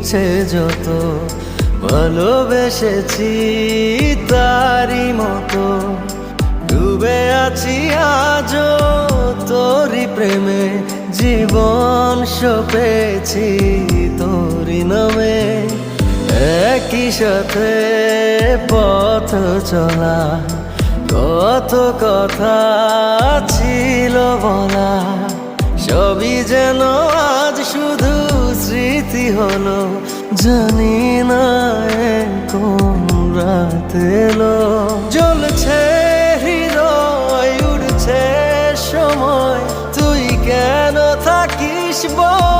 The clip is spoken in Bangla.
ইচ্ছে যত ভালোবেসেছি তারই মতো ডুবে আছি আজও তোরই প্রেমে জীবন সপেছি তোরই নামে একই সাথে পথ চলা কত কথা ছিল বলা সবই যেন আজ শুধু স্মৃতি হলো জানি না কোন রাত এলো জ্বলছে হৃদয় উড়ছে সময় তুই কেন থাকিস বল